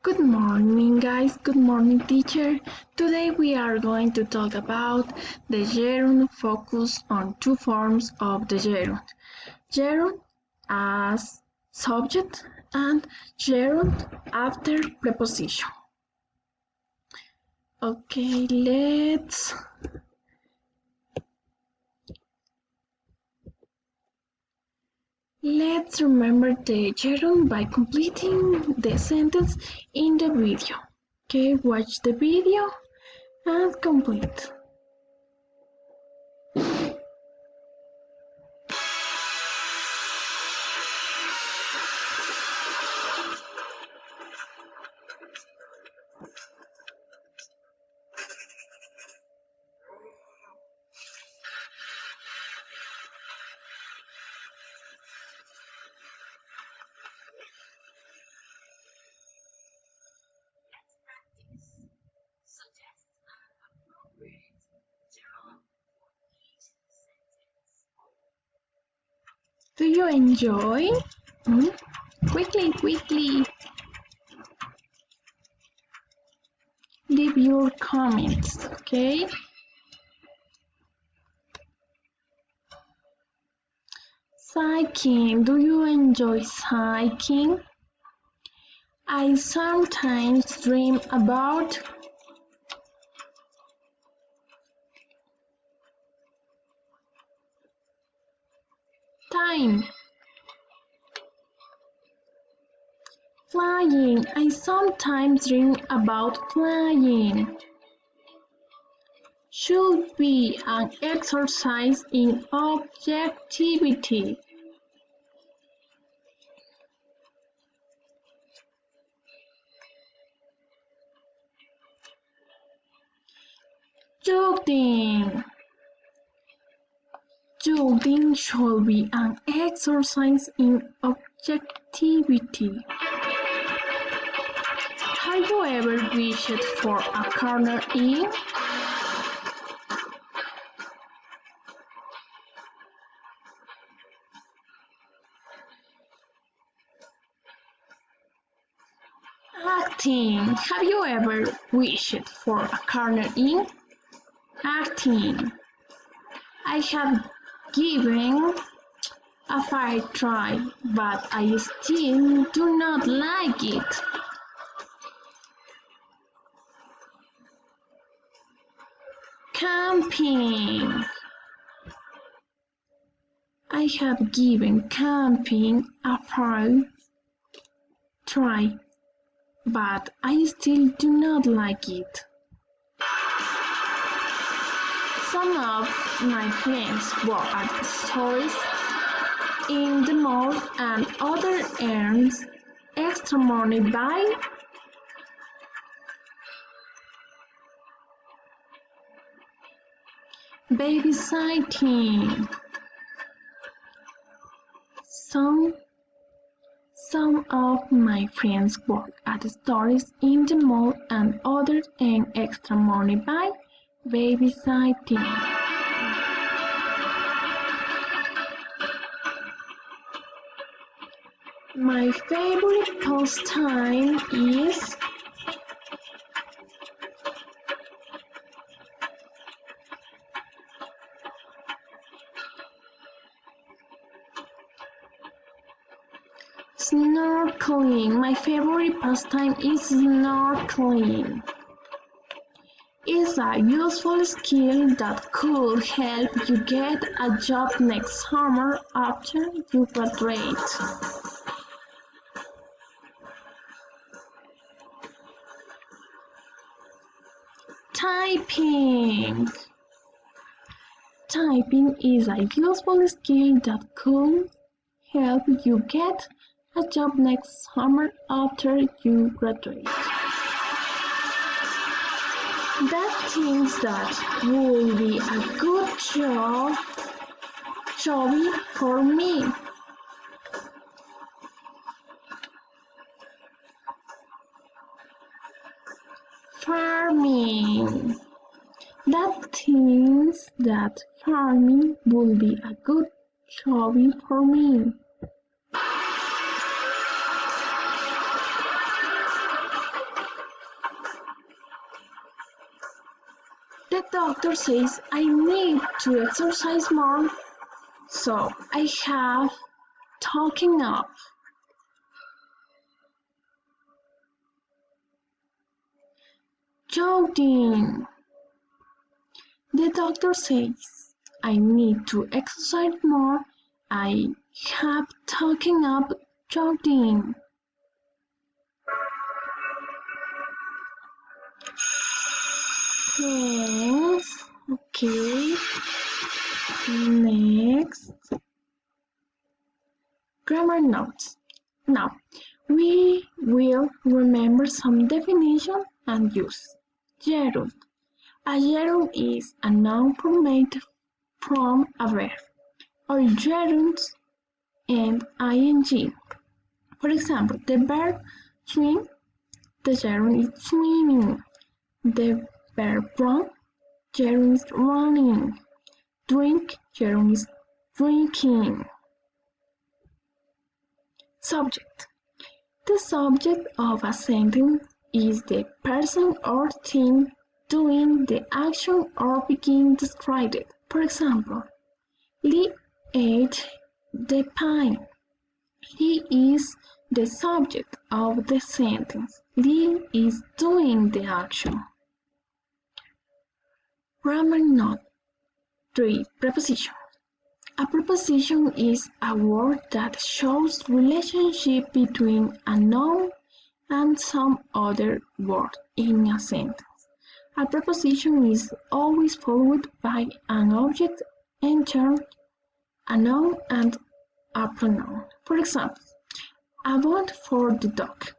Good morning, guys. Good morning, teacher. Today we are going to talk about the gerund focus on two forms of the gerund. Gerund as subject and gerund after preposition. Okay, Let's remember the gerund by completing the sentence in the video. Okay, watch the video and complete. Do you enjoy? Quickly. Leave your comments, okay? Cycling. Do you enjoy cycling? I sometimes dream about time. Flying. I sometimes dream about flying. Should be an exercise in objectivity. Jogging. Jogging should be an exercise in objectivity. Have you ever wished for a corner in? Acting. Have you ever wished for a corner in? Acting. I have given a fair try, but I still do not like it. Camping. I have given camping a fair try, but I still do not like it. Some of my friends work at stores in the mall and others earn extra money by babysitting. Some of my friends work at stores in the mall and others earn extra money by babysitting. My favorite pastime is snorkeling. My favorite pastime is snorkeling. It's a useful skill that could help you get a job next summer after you graduate. Typing. Typing is a useful skill that could help you get a job next summer after you graduate. That things that will be a good job for me. Farming. That thinks that farming will be a good hobby for me. The doctor says I need to exercise more, so I have talking up. Jogging. The doctor says I need to exercise more. I have talking up jogging. Thanks. Okay. Next. Grammar notes. Now, we will remember some definition and use. Gerund. A gerund is a noun formed from a verb. Or gerunds and ing. For example, the verb swim, the gerund is swimming. The verb run, gerund is running. Drink, gerund is drinking. Subject. The subject of a sentence is the person or thing doing the action or being described. For example, Lee ate the pie. He is the subject of the sentence. Lee is doing the action. Grammar note 3. Preposition. A preposition is a word that shows relationship between a noun and some other word in a sentence. A preposition is always followed by an object and term, a noun and a pronoun. For example, a bone for the dog.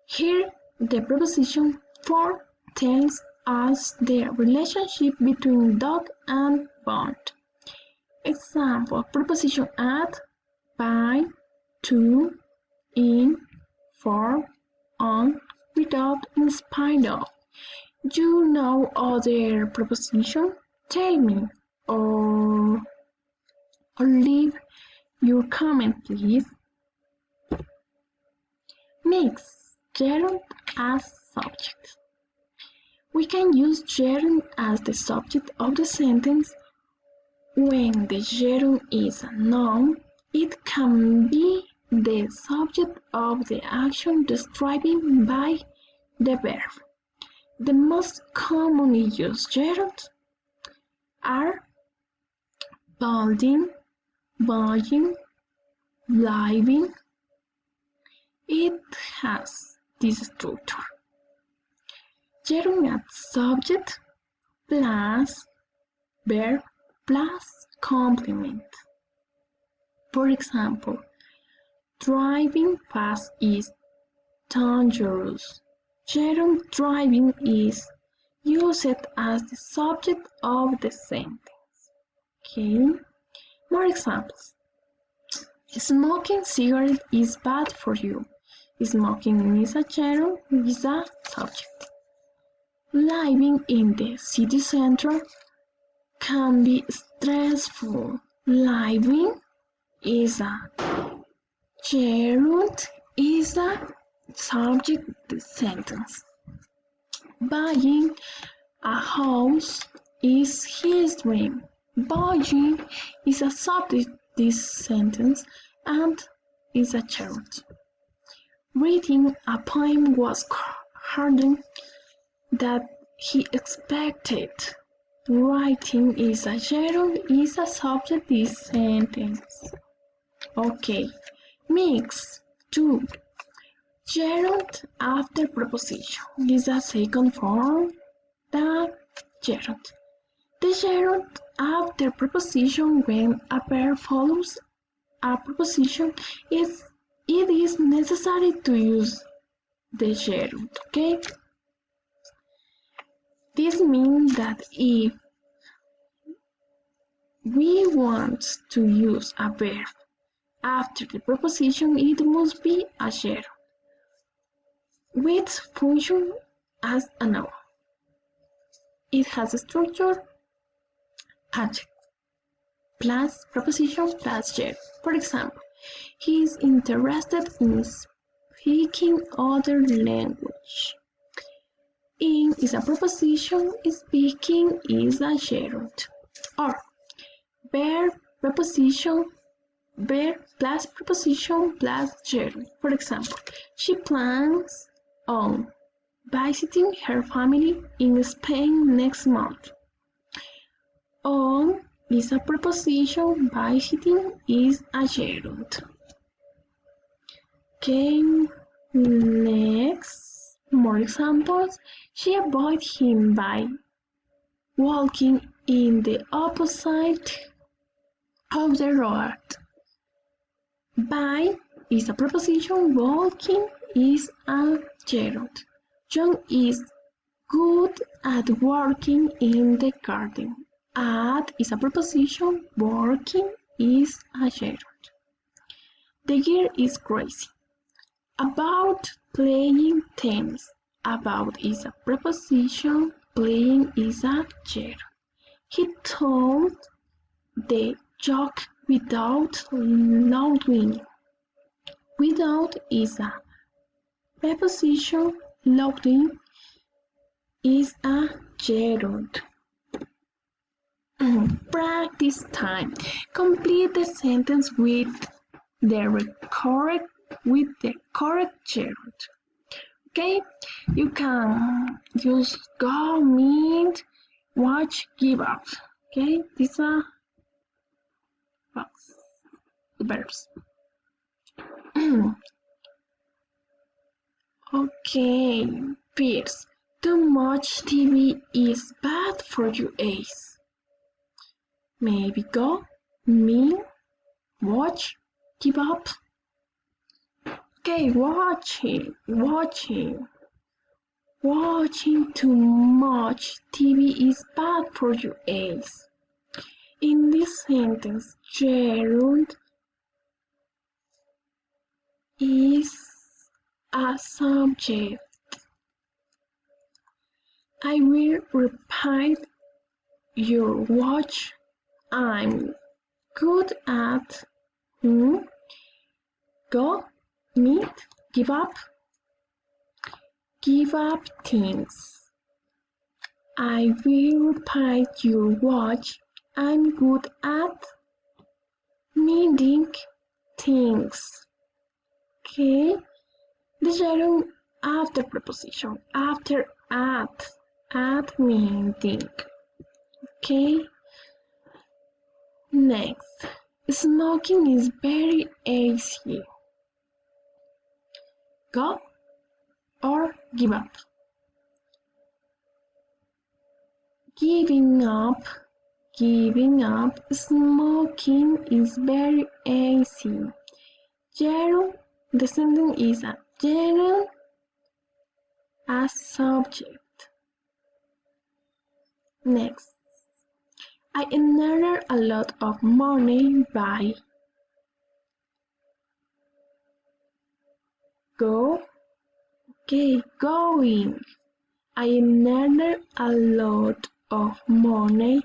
Here, the preposition for tells us the relationship between dog and bone. Example, preposition at, by, to, in, for, on, without, in spite of. You know other preposition? Tell me or leave your comment, please. Next, gerund as subject. We can use gerund as the subject of the sentence. When the gerund is a noun, it can be the subject of the action described by the verb. The most commonly used gerunds are building, buying, living. It has this structure. Gerund as subject plus verb plus complement. For example, driving fast is dangerous. Gerund driving is used as the subject of the sentence. Okay, more examples. Smoking cigarette is bad for you. Smoking is a gerund, is a subject. Living in the city center can be stressful. Living is a gerund, is a subject of the sentence. Buying a house is his dream. Buying is a subject of this sentence and is a gerund. Reading a poem was harder than he expected. Writing is a gerund, is a subject of this sentence. Okay, mix 2. Gerund after preposition is a second form, the gerund. The gerund after preposition when a verb follows a preposition it is necessary to use the gerund, okay? This means that if we want to use a verb after the preposition, it must be a gerund with function as a noun. It has a structure adjective plus preposition plus gerund. For example, he is interested in speaking other language. In is a preposition, speaking is a gerund. Or verb preposition, verb plus preposition plus gerund. For example, she plans on visiting her family in Spain next month. On is a preposition, visiting is a gerund. Okay, next, more examples. She avoided him by walking in the opposite of the road. By is a preposition, walking is a gerund. John is good at working in the garden. At is a preposition, working is a gerund. The girl is crazy about playing tennis. About is a preposition, playing is a gerund. He told the joke without laughing. Without is a preposition, laughing is a gerund. Practice time. Complete the sentence with the correct gerund. Okay, you can use go, meet, watch, give up. Okay, these are verbs. Okay, peers. Too much TV is bad for your eyes. Maybe go, meet, watch, give up. Okay, watching too much TV is bad for your eyes. In this sentence, gerund is a subject. I will repeat your watch. I'm good at go, meet, give up things. I will repeat your watch. I'm good at meeting things. Okay, the gerund after preposition, after at meeting. Okay, next, smoking is very easy. Go or give up. Giving up smoking is very easy. Gerund, the sentence is a gerund as subject. Next, I earned a lot of money by going. I earned a lot of money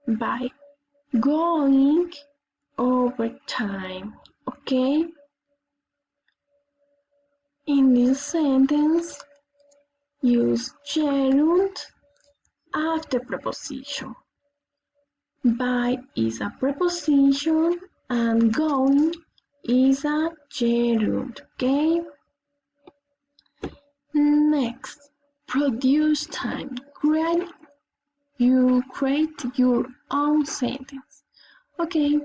by going overtime. Okay? In this sentence, use gerund after preposition. By is a preposition and going is a gerund. Okay? Next, produce time. Create your own sentence. Okay.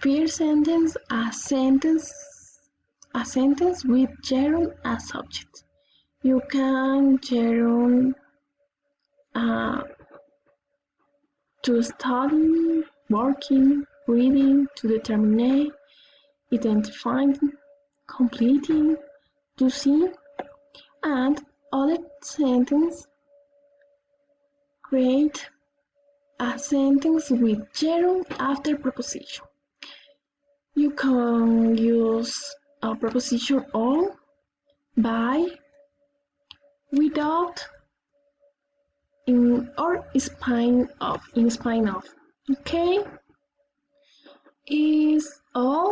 First sentence, a sentence with gerund as subject. You can gerund to study, working, reading, to determine, identifying, completing, to see, and other sentence. Create a sentence with gerund after preposition. You can use a preposition on, by, without, in or in spite of. Okay? Is all.